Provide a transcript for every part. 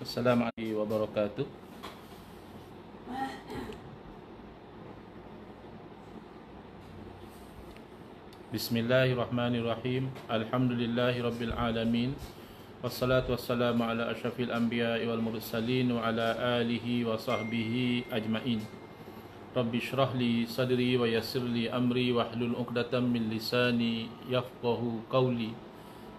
Assalamualaikum warahmatullahi wabarakatuh. Bismillahirrahmanirrahim. Alhamdulillahi rabbil alamin. Wassalatu wassalamu ala asyrafil anbiya'i wal mursalin wa ala alihi wa sahbihi ajmain. Rabbi shrah li sadri wa yassir li amri wahlul 'uqdatam min lisani yafqahu qawli.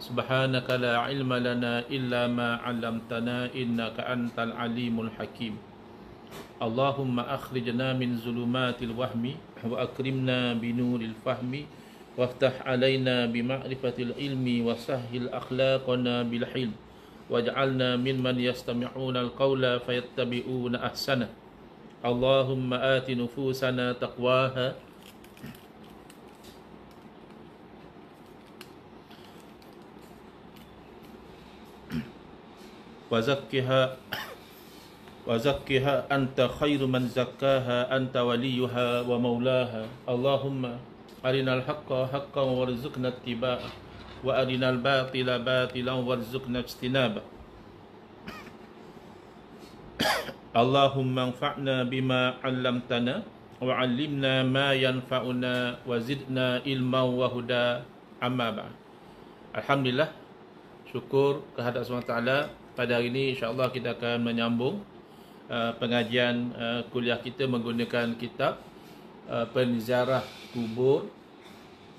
Subhanaka la ilma lana illa ma 'allamtana innaka antal alimul hakim. Allahumma akhrijna min zulumatil wahmi wa akrimna binuril fahmi waftah alaina bima'rifatil ilmi wa sahhil akhlaqana bil hilm waj'alna mimman yastami'una al-qawla fayattabi'una ahsana. Allahumma ati nufusana taqwaha wa zakkiha anta khairu man zakkaha anta waliyuha wa maulaha. Allahumma arinal haqqa haqqan warzuqna ittiba'ah wa arinal batila batilan warzuqna ijtinabah. Allahumma anfa'na bima 'allamtana wa 'allimna ma yanfa'una wa zidna ilman wa huda. Amma ba'd. Alhamdulillah, syukur kehadrat Allah Taala. Pada hari ini insya-Allah kita akan menyambung pengajian kuliah kita menggunakan kitab Penziarah Kubur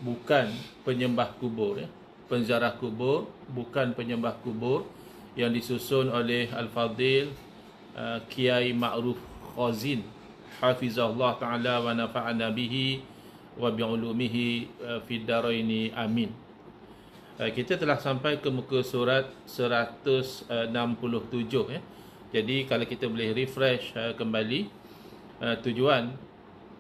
Bukan Penyembah Kubur, ya. Penziarah Kubur Bukan Penyembah Kubur, yang disusun oleh Al-Fadil Kiai Ma'ruf Khazin hafizahullah taala wa nafa'ana bihi wa bi'ulumihi fid daraini amin. Kita telah sampai ke muka surat 167, ya. Jadi kalau kita boleh refresh kembali, tujuan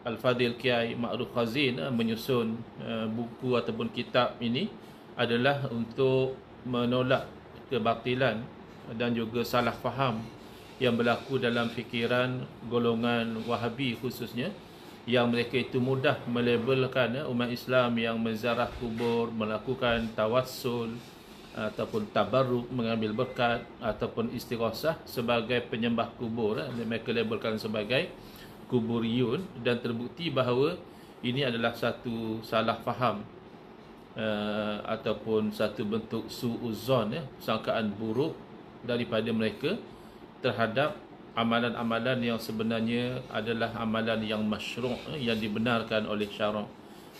Al-Fadil Kiai Ma'ruf Khazin menyusun buku ataupun kitab ini adalah untuk menolak kebatilan dan juga salah faham yang berlaku dalam fikiran golongan Wahabi khususnya, yang mereka itu mudah melabelkan umat Islam yang menziarah kubur, melakukan tawassul ataupun tabarruk, mengambil berkat ataupun istighosah sebagai penyembah kubur. Mereka labelkan sebagai kuburiyun, dan terbukti bahawa ini adalah satu salah faham ataupun satu bentuk su'uzon, sangkaan buruk daripada mereka terhadap amalan-amalan yang sebenarnya adalah amalan yang masyru', yang dibenarkan oleh syarak.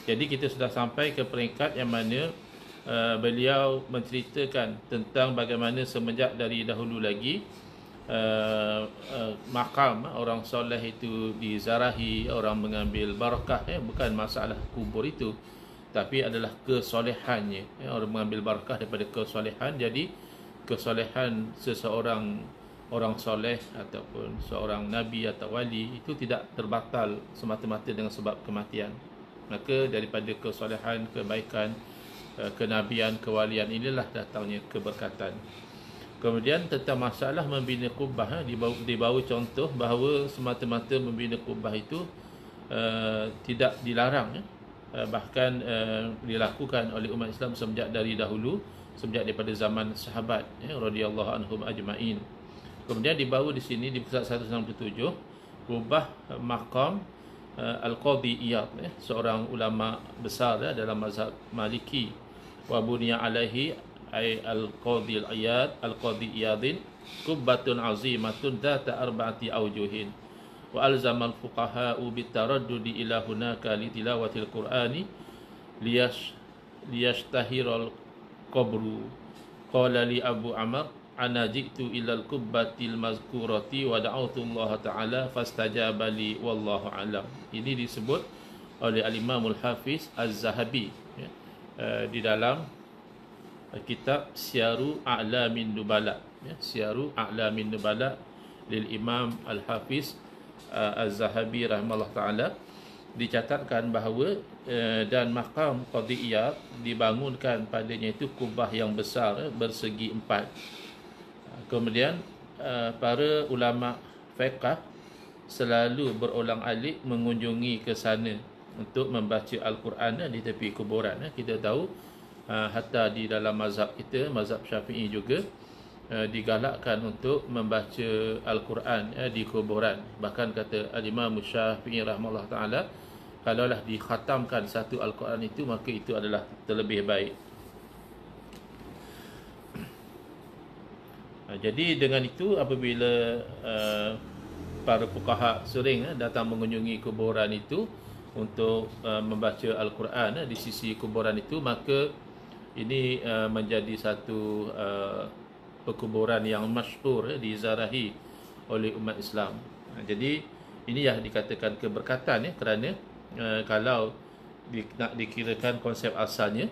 Jadi kita sudah sampai ke peringkat yang mana beliau menceritakan tentang bagaimana semenjak dari dahulu lagi makam orang soleh itu dizarahi, orang mengambil barakah, bukan masalah kubur itu, tapi adalah kesolehannya, orang mengambil barakah daripada kesolehan. Jadi kesolehan seseorang orang soleh ataupun seorang nabi atau wali itu tidak terbatal semata-mata dengan sebab kematian. Maka daripada kesolehan, kebaikan, kenabian, kewalian, inilah datangnya keberkatan. Kemudian tentang masalah membina kubah, dibawa contoh bahawa semata-mata membina kubah itu tidak dilarang, bahkan dilakukan oleh umat Islam semenjak dari dahulu, semenjak daripada zaman sahabat, radhiyallahu anhum ajma'in. Kemudian dibawa di sini di pusat 167 kubah makam Al-Qadhi Iyad, seorang ulama besar dalam mazhab Maliki. Wa buniya alaihi ay Al-Qadhi Iyad, Al-Qadhi Iyadin kubbatun azimatun dzata arba'ati awjuhin wa alzama al-fuqaha'u bitaraddudi ila hunaka li tilawatil qur'ani liyashtahiral qabru. Qala li Abu Amr ana ji'tu ilal kubbatil mazkurati wa da'autu Allah Ta'ala fastajaba li wallahu alam. Ini disebut oleh Al-Imam Al-Hafiz Az-Zahabi, ya, di dalam kitab Syiaru A'lamin Nubala, ya, Syiaru A'lamin Nubala lil Imam Al-Hafiz Az-Zahabi rahimahullah ta'ala. Dicatatkan bahawa dan makam Qadhi Iyad dibangunkan padanya itu kubah yang besar, bersegi 4. Kemudian para ulama fiqh selalu berulang-alik mengunjungi ke sana untuk membaca Al-Quran di tepi kuburan. Kita tahu hatta di dalam mazhab kita, mazhab Syafi'i juga, digalakkan untuk membaca Al-Quran di kuburan. Bahkan kata Al-Imam Syafi'i rahimahullah ta'ala, kalaulah dikhatamkan satu Al-Quran itu, maka itu adalah terlebih baik. Jadi dengan itu, apabila para fuqaha sering datang mengunjungi kuburan itu untuk membaca Al-Quran di sisi kuburan itu, maka ini menjadi satu perkuburan yang masyhur dizarahi oleh umat Islam. Jadi ini yang dikatakan keberkatan kerana kalau nak dikirakan konsep asalnya,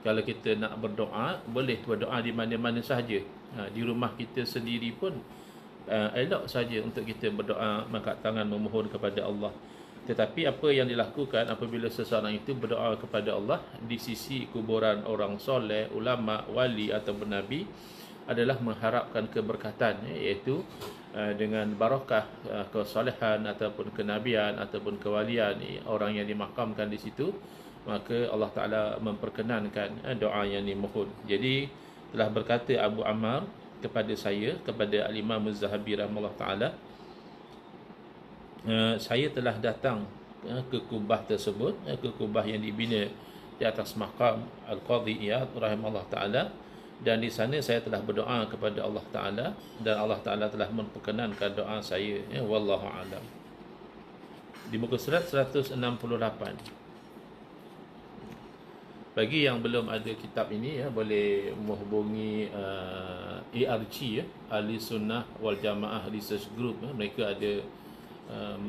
kalau kita nak berdoa, boleh berdoa di mana-mana sahaja. Di rumah kita sendiri pun elok saja untuk kita berdoa, mengangkat tangan memohon kepada Allah. Tetapi apa yang dilakukan apabila seseorang itu berdoa kepada Allah di sisi kuburan orang soleh, ulama, wali ataupun nabi, adalah mengharapkan keberkatan, iaitu dengan barakah kesolehan ataupun kenabian ataupun kewalian orang yang dimakamkan di situ, maka Allah Ta'ala memperkenankan doa yang dimohon. Jadi telah berkata Abu Ammar kepada saya, kepada Al-Imam Az-Zahabi rahimahullah ta'ala, saya telah datang ke kubah tersebut, ke kubah yang dibina di atas maqam Al-Qadhi Iyad rahimahullah ta'ala, dan di sana saya telah berdoa kepada Allah Ta'ala, dan Allah Ta'ala telah memperkenankan doa saya. Wallahu a'lam. Di muka surat 168. Bagi yang belum ada kitab ini, boleh menghubungi ARG, Ahli Sunnah Wal Jamaah Research Group. Mereka ada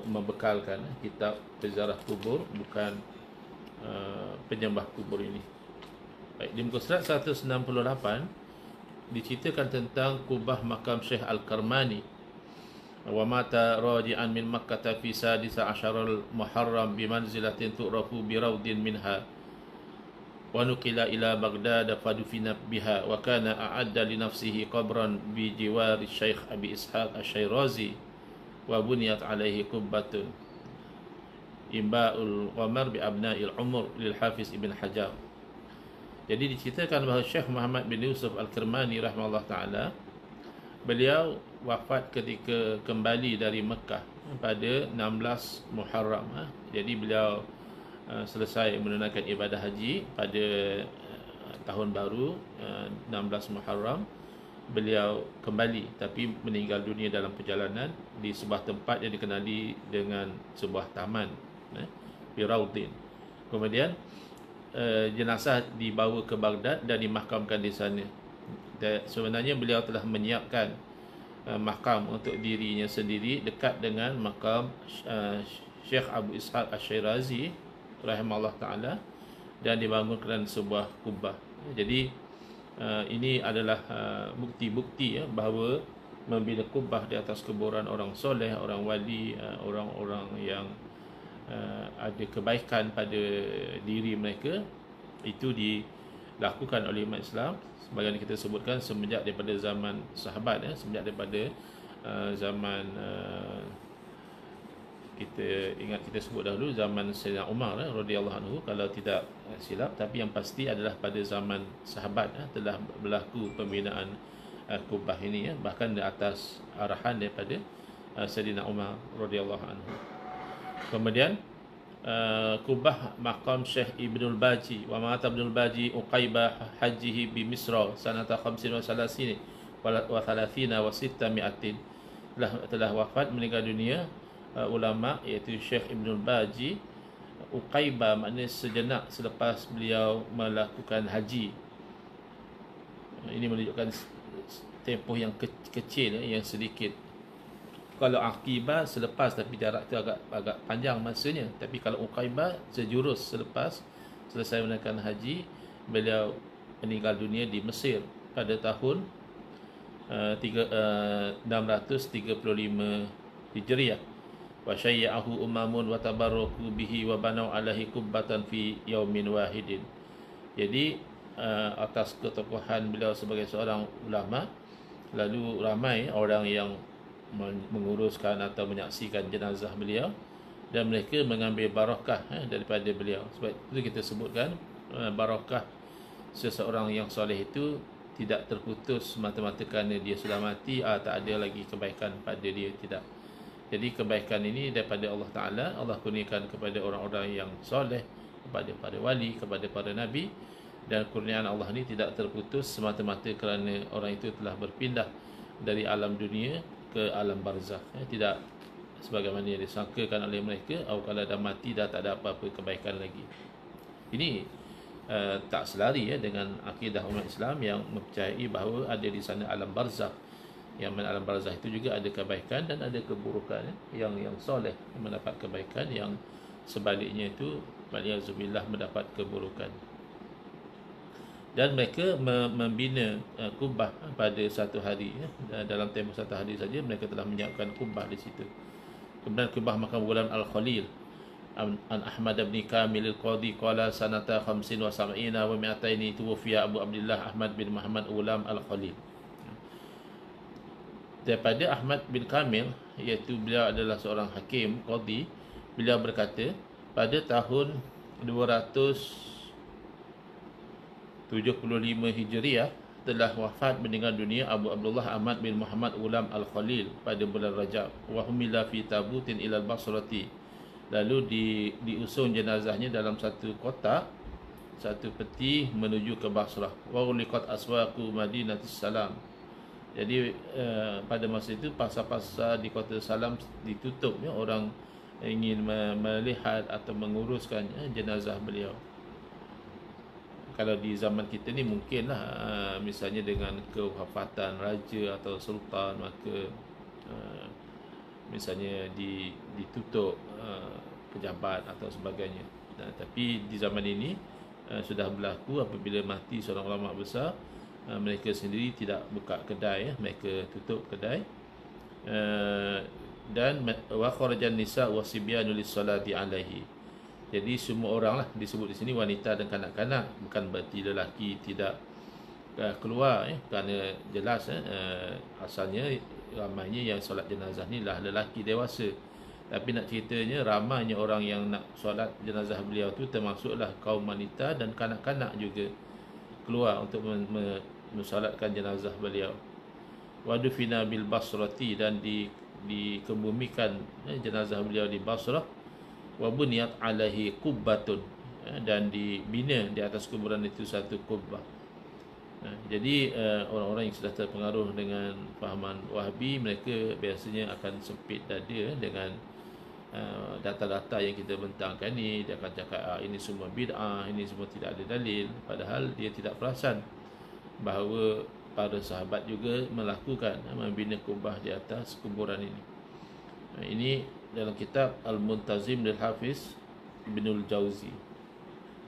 membekalkan kitab Ziarah Kubur, bukan penyembah kubur ini. Baik, di muka surat 168 diceritakan tentang kubah makam Syekh Al-Karmani. Wa mata raji'an min Makkah fi sadisa asyaral Muharram bi manzilatin tu'rafu bi raudin minha wa nuqila ila Baghdad fadufina biha wa kana a'adda li nafsihi qabran bi jiwari Syekh Abi Ishaq Asy-Syairazi wa buniyat alaihi qubbatun imba'ul qamar bi abna'il umur lil Hafiz Ibn Hajar. Jadi diceritakan bahawa Syekh Muhammad bin Yusuf Al-Karmani rahimahullah ta'ala, beliau wafat ketika kembali dari Mekah pada 16 Muharram. Jadi beliau selesai menunaikan ibadah haji pada tahun baru 16 Muharram. Beliau kembali tapi meninggal dunia dalam perjalanan di sebuah tempat yang dikenali dengan sebuah taman, Biraudin. Kemudian jenazah dibawa ke Baghdad dan dimakamkan di sana. Dan sebenarnya beliau telah menyiapkan makam untuk dirinya sendiri dekat dengan makam Syekh Abu Ishaq Asy-Syairazi rahimahullah ta'ala, dan dibangunkan sebuah kubah. Jadi ini adalah bukti-bukti bahawa membina kubah di atas kuburan orang soleh, orang wali, orang-orang yang ada kebaikan pada diri mereka, itu dilakukan oleh umat Islam sebagaimana kita sebutkan semenjak daripada zaman sahabat, semenjak daripada zaman kita ingat, kita sebut dahulu zaman Sayyidina Umar radhiyallahu anhu kalau tidak silap, tapi yang pasti adalah pada zaman sahabat telah berlaku pembinaan kubah ini, bahkan di atas arahan daripada Sayyidina Umar radhiyallahu anhu. Kemudian kubah makam Syekh Ibnul Baji, wa mata Ibnul Baji uqaibah hajihi bi Misra sanata 35 wa 30 wa 600, telah wafat, meninggal dunia ulama iaitu Syekh Ibnul Baji uqaibah, maknanya sejenak selepas beliau melakukan haji. Ini menunjukkan tempoh yang kecil, yang sedikit. Kalau akibah selepas, tapi jarak itu agak panjang masanya. Tapi kalau uqaibah sejurus selepas selesai menunaikan haji, beliau meninggal dunia di Mesir pada tahun 635 Hijriah. Wa syayyahu umamun wa tabarraku bihi wa banau alaihi kubbatan fi yaumin wahidin. Jadi atas ketokohan beliau sebagai seorang ulama, lalu ramai orang yang menguruskan atau menyaksikan jenazah beliau, dan mereka mengambil barakah daripada beliau. Sebab itu kita sebutkan barakah seseorang yang soleh itu tidak terputus semata-mata kerana dia sudah mati, tak ada lagi kebaikan pada dia, tidak. Jadi kebaikan ini daripada Allah Ta'ala. Allah kurniakan kepada orang-orang yang soleh, kepada para wali, kepada para nabi. Dan kurniaan Allah ini tidak terputus semata-mata kerana orang itu telah berpindah dari alam dunia ke alam barzakh. Tidak sebagaimana yang disangkakan oleh mereka, kalau dah mati dah tak ada apa-apa kebaikan lagi. Ini tak selari dengan akidah umat Islam yang mempercayai bahawa ada di sana alam barzakh, yang mana alam barzakh itu juga ada kebaikan dan ada keburukan. Yang soleh mendapat kebaikan, yang sebaliknya itu waliyazubillah mendapat keburukan. Dan mereka membina kubah pada satu hari, dalam tempoh satu hari saja mereka telah menyiapkan kubah di situ. Kemudian kubah makam Ghulam Al-Khalil an Ahmad bin Kamil Al-Qadi qala sanata 75 wa 200 tuwfiya Abu Abdullah Ahmad bin Muhammad Ghulam Al-Khalil. Daripada Ahmad bin Kamil, iaitu beliau adalah seorang hakim qadi, beliau berkata pada tahun 275 Hijriah telah wafat meninggal dunia Abu Abdullah Ahmad bin Muhammad Ghulam Al-Khalil pada bulan Rajab. Wa humila fi tabutin ila al-Basrati. Lalu diusung jenazahnya dalam satu kotak, satu peti menuju ke Basrah. Wa uliqat aswaqu Madinatis Salam. Jadi pada masa itu pasar-pasar di kota Salam ditutup, ya, orang ingin melihat atau menguruskan jenazah beliau. Kalau di zaman kita ni mungkinlah misalnya dengan kewafatan raja atau sultan, maka misalnya ditutup pejabat atau sebagainya. Tapi di zaman ini sudah berlaku apabila mati seorang ulama besar, mereka sendiri tidak buka kedai, mereka tutup kedai. Dan wa kharajan nisa wa sibyanu lis-salati alaihi. Jadi semua orang lah disebut di sini, wanita dan kanak-kanak, bukan berarti lelaki tidak keluar, kerana jelas asalnya ramainya yang solat jenazah ni lah lelaki dewasa. Tapi nak ceritanya ramainya orang yang nak solat jenazah beliau tu termasuklah kaum wanita dan kanak-kanak juga keluar untuk mensolatkan jenazah beliau. Wadufina bil Basrati, dan dikebumikan jenazah beliau di Basrah. Wa buniyat alaihi kubbatun, dan dibina di atas kuburan itu satu kubbah. Jadi orang-orang yang sudah terpengaruh dengan fahaman Wahabi, mereka biasanya akan sempit dada dengan data-data yang kita bentangkan ni. Dia akan cakap ini semua bid'ah, ini semua tidak ada dalil, padahal dia tidak perasan bahawa para sahabat juga melakukan membina kubah di atas kuburan ini. Ini dalam kitab Al-Muntazim lil Hafiz Ibnul Jauzi,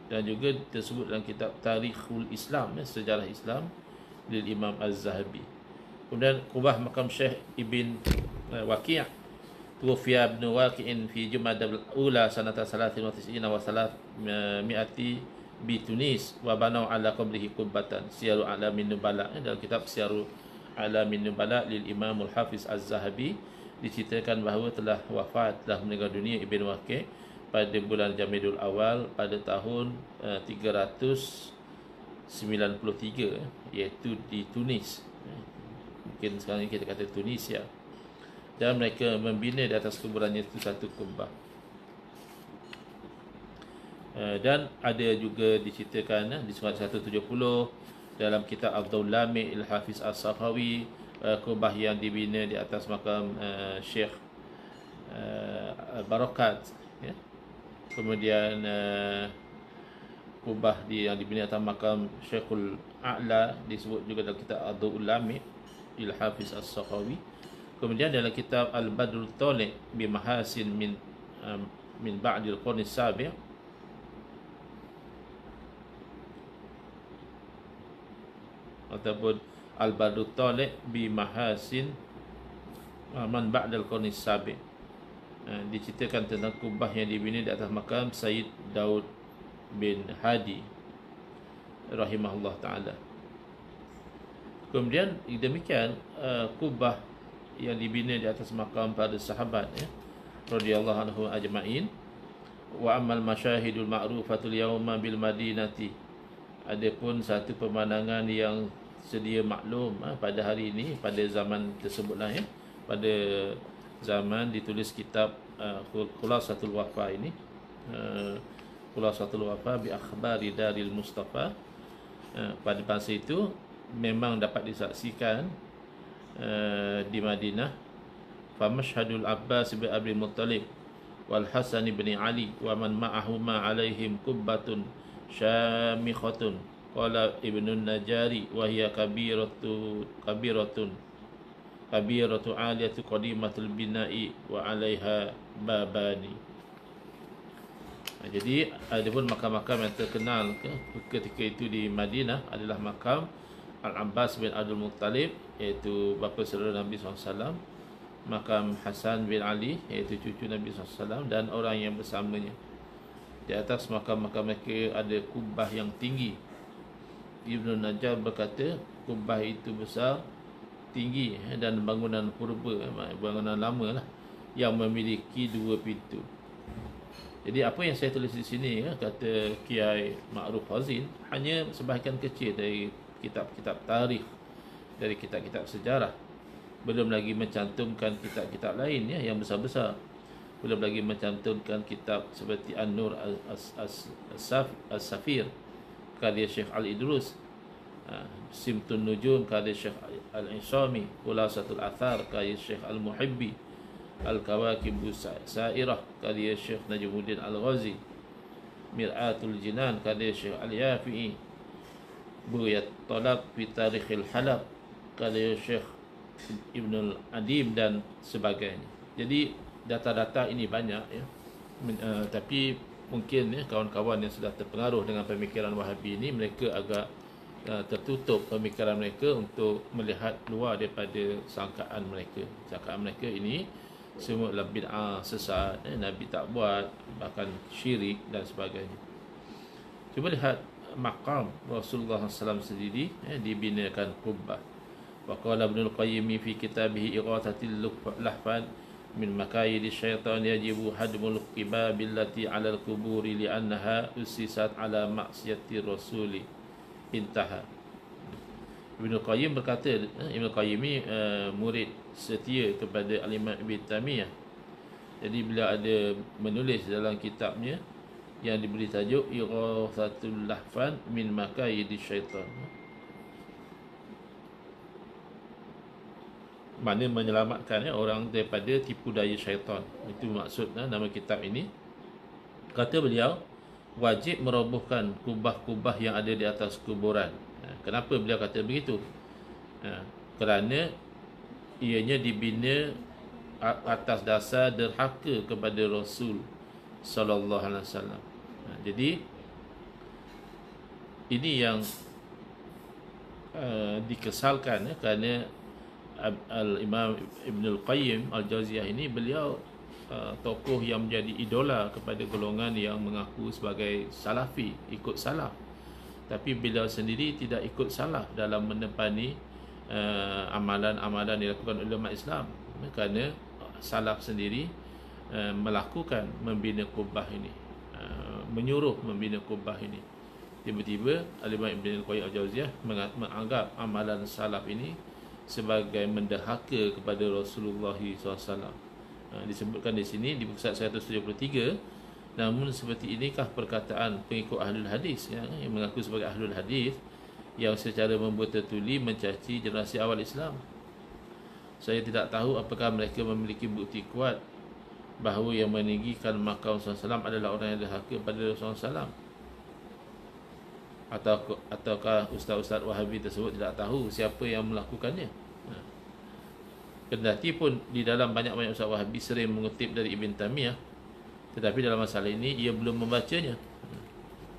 dan juga tersebut dalam kitab Tarikhul Islam, sejarah Islam, lil Imam Az-Zahabi. Kemudian kubah makam Syekh Ibn Waqi', tuwfiya Ibn Waqi'in fi Jumadal Ula sanata 93 wa 300 bi Tunis, wa banau ala qabrihi qubbatan. Siyaru Alamin Nubala, dalam kitab Siyaru Alamin Nubala lil Imam Al-Hafiz Az-Zahabi, diceritakan bahawa telah meninggal dunia Ibn Waqi' pada bulan Jamidul Awal pada tahun 393, iaitu di Tunis. Mungkin sekarang ini kita kata Tunisia. Dan mereka membina di atas kuburannya itu satu kubbah. Dan ada juga diceritakan di surat 170 dalam kitab Abdul Lami Al-Hafiz As-Sakhawi, kubah yang dibina di atas makam Syekh Barakat, ya. Kemudian kubah yang dibina di atas makam Syekhul A'la disebut juga dalam kitab Abdul Lami Al-Hafiz As-Sakhawi. Kemudian dalam kitab Al-Badrul Taliq bi Mahasin min ba'dil Qarn as-Sabi', ataupun Al-Badrul Taliq bi Mahasin man ba'dal Qarn as-Sabi', diceritakan tentang kubah yang dibina di atas makam Sayyid Daud bin Hadi rahimahullah ta'ala. Kemudian demikian kubah yang dibina di atas makam para sahabat, radhiyallahu anhu ajma'in. Wa ammal masyahidul ma'rufatul yawma bil Madinati, adapun satu pemandangan yang sedia maklum pada hari ini, pada zaman tersebutlah ya, pada zaman ditulis kitab Khulasatul Wafa ini, Khulasatul Wafa bi akhbari Daril Mustafa. Pada masa itu memang dapat disaksikan di Madinah fa mashhadul Abbas bin Abdul Muttalib wal Hasan bin Ali wa man ma'ahuma alaihim kubbatun syamikhatun qala Ibnu Najari wa hiya kabiratun aliyatu qadimatul bina'i wa 'alaiha babani. Jadi adapun makam-makam yang terkenal ketika itu di Madinah adalah makam Al-Abbas bin Abdul Muttalib, iaitu bapa saudara Nabi SAW, makam Hasan bin Ali, iaitu cucu Nabi SAW, dan orang yang bersamanya. Di atas makam-makam mereka ada kubah yang tinggi. Ibnu Najjar berkata kubah itu besar, tinggi, dan bangunan purba, bangunan lama lah, yang memiliki 2 pintu. Jadi apa yang saya tulis di sini, kata Kiai Ma'ruf Fazil, hanya sebahagian kecil dari kitab-kitab tarikh, dari kitab-kitab sejarah. Belum lagi mencantumkan kitab-kitab lain yang besar-besar. Belum lagi mencantumkan kitab seperti An-Nur As-Safir karya Syekh Al-Idrus, Simtun Nujum karya Syekh Al-Insami, Khulasatul Athar karya Syekh Al-Muhibbi, Al-Kawakib Sairah karya Syekh Najmuddin Al-Ghazi, Mir'atul Jinan karya Syekh Al-Yafi'i, Bughyatul Talaq fi Tarikhil Halab karya Syekh Ibnul Adim, dan sebagainya. Jadi data-data ini banyak ya. Tapi mungkin ya, kawan-kawan yang sudah terpengaruh dengan pemikiran Wahabi ini, mereka agak tertutup pemikiran mereka untuk melihat luar daripada sangkaan mereka. Sangkaan mereka ini semua adalah bid'ah, sesat, Nabi tak buat, bahkan syirik dan sebagainya. Cuba lihat makam Rasulullah SAW sendiri dibinakan kubbah. Wa qala Ibnul Qayyim fi kitabih Ighathatil Lahfan min makayidi syaitan yajibu hadmul qibab allati 'ala al-quburi li'annaha usisat 'ala maksiyati rasuli. Intaha. Ibnu Qayyim berkata, Ibnu Qayyim ni murid setia kepada Al-Imam Ibn Taymiyah. Jadi beliau ada menulis dalam kitabnya yang diberi tajuk Ighathatul Lahfan min makayidi syaitan. Mana menyelamatkan orang daripada tipu daya syaitan. Itu maksud nama kitab ini. Kata beliau, wajib merobohkan kubah-kubah yang ada di atas kuburan. Kenapa beliau kata begitu? Kerana ianya dibina atas dasar derhaka kepada Rasul sallallahu alaihi wasallam. Jadi ini yang dikesalkan kerana Al-Imam Ibnul Qayyim Al-Jauziyah ini, beliau tokoh yang menjadi idola kepada golongan yang mengaku sebagai salafi, ikut salaf. Tapi beliau sendiri tidak ikut salaf dalam menepani amalan-amalan yang dilakukan oleh umat Islam, kerana salaf sendiri melakukan membina kubah ini, menyuruh membina kubah ini. Tiba-tiba Al-Imam Ibn Qayyim Al-Jauziyah menganggap amalan salaf ini sebagai mendahaka kepada Rasulullah SAW. Disebutkan di sini di muka 173. Namun seperti inikah perkataan pengikut Ahlul Hadis yang mengaku sebagai Ahlul Hadis, yang secara membuta-tuli mencaci generasi awal Islam. Saya tidak tahu apakah mereka memiliki bukti kuat bahawa yang meninggikan makam Rasulullah SAW adalah orang yang derhaka pada Rasulullah SAW, ataukah ustaz-ustaz Wahabi tersebut tidak tahu siapa yang melakukannya. Kendati pun di dalam banyak-banyak ustaz Wahabi sering mengutip dari Ibn Taymiyah, tetapi dalam masalah ini ia belum membacanya.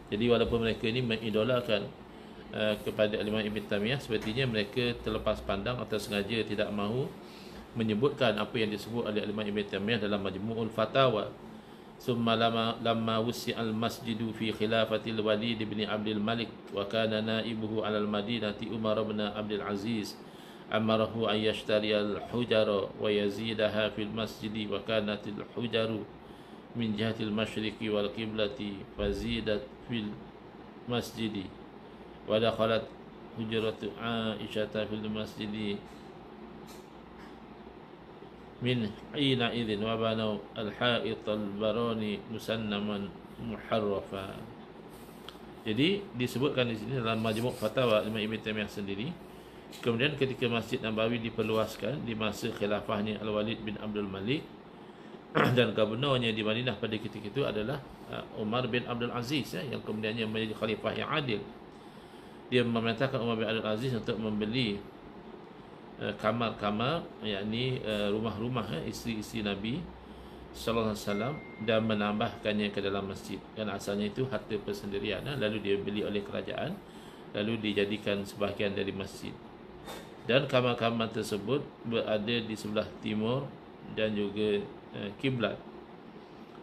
Jadi walaupun mereka ini mengidolakan kepada Imam Ibn Taymiyah, sepertinya mereka terlepas pandang atau sengaja tidak mahu menyebutkan apa yang disebut oleh Imam Ibn Taymiyah dalam Majmu'ul Fatawa. Summa lamma wusi'al masjidu fi khilafatil Walid bin Abdul Malik wa kana naibuhu 'ala al-Madinati Umar bin Abdul Aziz amarahu an yashtari al-hujara wa yazidaha fil masjidi wa kanatil hujaru min jihatil masyriqi wal qiblati fazidat fil masjidi wa dakhalat hujratu Aisyah fil masjid min hina idzin wa banau al-ha'it al-barani musannaman muharrafa. Jadi disebutkan di sini dalam Majmu' Fatawa Imam Ibn Taimiyah sendiri, kemudian ketika Masjid Nabawi diperluaskan di masa khilafahnya Al-Walid bin Abdul Malik dan gubernurnya di Madinah pada ketika itu adalah Umar bin Abdul Aziz, yang kemudiannya menjadi khalifah yang adil. Dia memerintahkan Umar bin Abdul Aziz untuk membeli kamar-kamar, yakni rumah-rumah isteri-isteri Nabi sallallahu alaihi wasallam, dan menambahkannya ke dalam masjid. Dan asalnya itu harta persendirian, lalu dia beli oleh kerajaan, lalu dijadikan sebahagian dari masjid. Dan kamar-kamar tersebut berada di sebelah timur dan juga kiblat.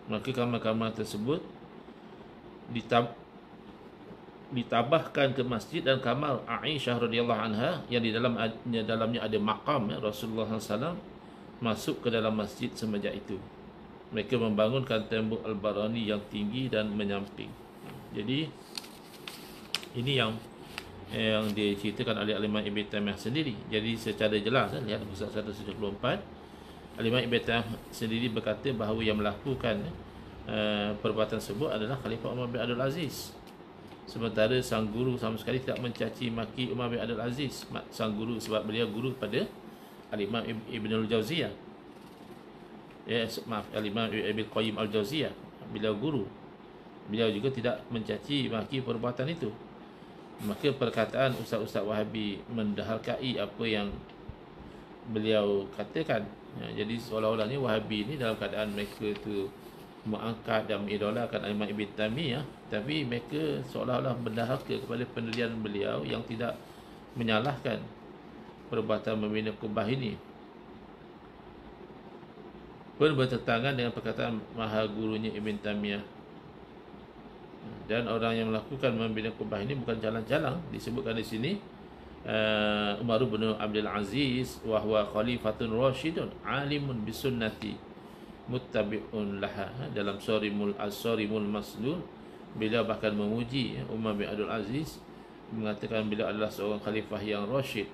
Maka kamar-kamar tersebut ditabahkan ke masjid, dan kamar Aisyah radhiyallahu anha yang di dalamnya ada maqam Rasulullah SAW masuk ke dalam masjid semenjak itu. Mereka membangunkan tembok Al-Barani yang tinggi dan menyamping. Jadi ini yang diceritakan oleh Al-Imam Ibn Taimiyah sendiri. Jadi secara jelas, lihat muka 174, Al-Imam Ibn Taimiyah sendiri berkata bahawa yang melakukan perbuatan tersebut adalah Khalifah Umar bin Abdul Aziz. Sementara sang guru sama sekali tidak mencaci maki Umar bin Abdul Aziz. Sang guru sebab beliau guru pada Al-Imam Ibnul Jauziyah. Al-Imam Ibn Qayyim Al-Jauziyah. Beliau guru. Beliau juga tidak mencaci maki perbuatan itu. Maka perkataan Ustaz-Ustaz Wahabi mendaharkai apa yang beliau katakan. Jadi seolah-olahnya Wahabi ini dalam keadaan mereka itu mengangkat dan mengidolakan Imam Ibn Taimiyah, tapi mereka seolah-olah mendahaka kepada pendirian beliau yang tidak menyalahkan perbuatan membina Kubah ini, pun bertentangan dengan perkataan maha gurunya Ibn Taimiyah. Dan orang yang melakukan membina Kubah ini bukan jalan-jalan. Disebutkan di sini Umar bin Abdul Aziz wa huwa khalifatun rasyidun alimun bisunnati muttabi'un laha. Dalam Sarimul Maslul, beliau bahkan memuji Umar bin Abdul Aziz, mengatakan beliau adalah seorang khalifah yang rasyid,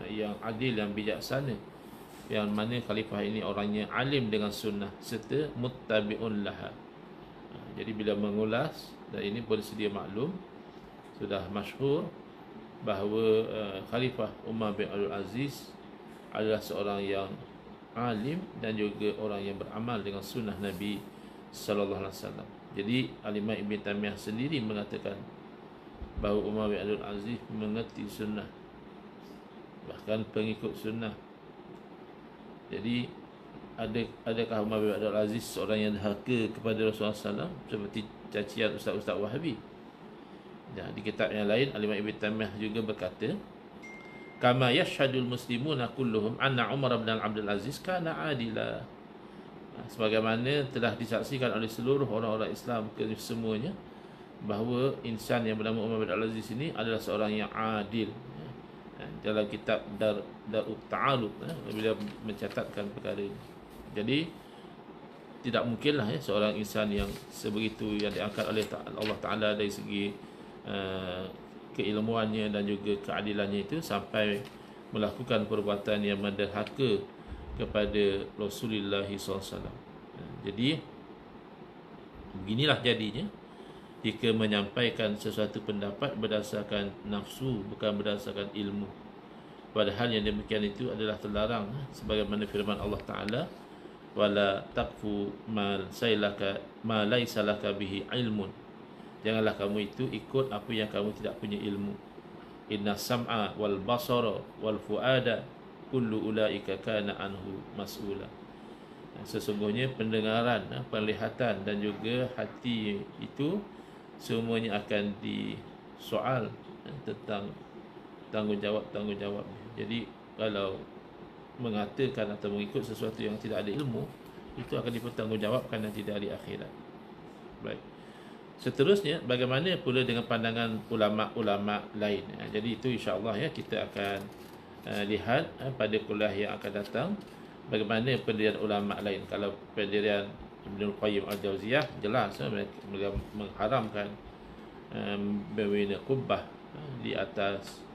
yang adil, yang bijaksana, yang mana khalifah ini orangnya alim dengan sunnah serta muttabi'un laha. Jadi bila mengulas, dan ini pun sedia maklum, sudah masyhur bahawa Khalifah Umar bin Abdul Aziz adalah seorang yang alim dan juga orang yang beramal dengan sunnah Nabi sallallahu alaihi wasallam. Jadi Al-Imam Ibn Taimiyah sendiri mengatakan bahawa Umar bin Abdul Aziz mengerti sunnah, bahkan pengikut sunnah. Jadi adakah Umar bin Abdul Aziz seorang yang derhaka kepada Rasulullah SAW seperti cacian Ustaz-Ustaz Wahabi? Dan di kitab yang lain Al-Imam Ibn Taimiyah juga berkata, kama yashhadul muslimuna kulluhum anna Umar bin Abdul Aziz kana adila. Sebagaimana telah disaksikan oleh seluruh orang-orang Islam kesemuanya bahawa insan yang bernama Umar bin Abdul Aziz ini adalah seorang yang adil. Dalam kitab Darut Ta'aluk bila mencatatkan perkara ini. Jadi tidak mungkinlah seorang insan yang sebegitu yang diangkat oleh Allah Ta'ala dari segi keilmuannya dan juga keadilannya itu sampai melakukan perbuatan yang menderhaka kepada Rasulullah SAW. Jadi beginilah jadinya jika menyampaikan sesuatu pendapat berdasarkan nafsu, bukan berdasarkan ilmu. Padahal yang demikian itu adalah terlarang, sebagaimana firman Allah Ta'ala, wala taqfu ma laysa laka bihi ilmun. Janganlah kamu itu ikut apa yang kamu tidak punya ilmu. Inna sam'a wal basara wal fuada kullu ulaika kana anhu mas'ula. Sesungguhnya pendengaran, penglihatan dan juga hati itu semuanya akan disoal tentang tanggungjawab. Jadi kalau mengatakan atau mengikut sesuatu yang tidak ada ilmu, itu akan dipertanggungjawabkan nanti di hari akhirat. Baik. Seterusnya, bagaimana pula dengan pandangan ulama-ulama lain? Jadi itu insya-Allah kita akan lihat pada kuliah yang akan datang bagaimana pendirian ulama lain. Kalau pendirian Ibnul Qayyim Al-Jauziyah jelas beliau mengharamkan membina kubah di atas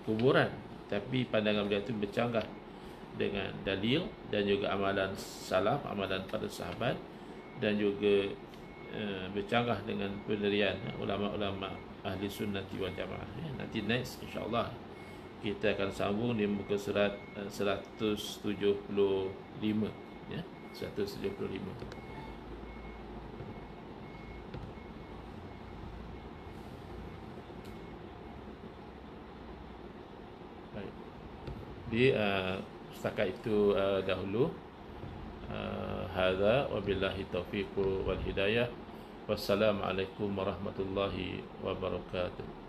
kuburan, tapi pandangan beliau itu bercanggah dengan dalil dan juga amalan salaf, amalan para sahabat, dan juga bercanggah dengan pendirian ulama-ulama ahli sunnati wal jamaah. Nanti next insya-Allah kita akan sambung di muka surat 175, ya, 175. Baik. Di setakat itu dahulu. Hadza wabillahi taufiq wal hidayah. Wassalamualaikum warahmatullahi wabarakatuh.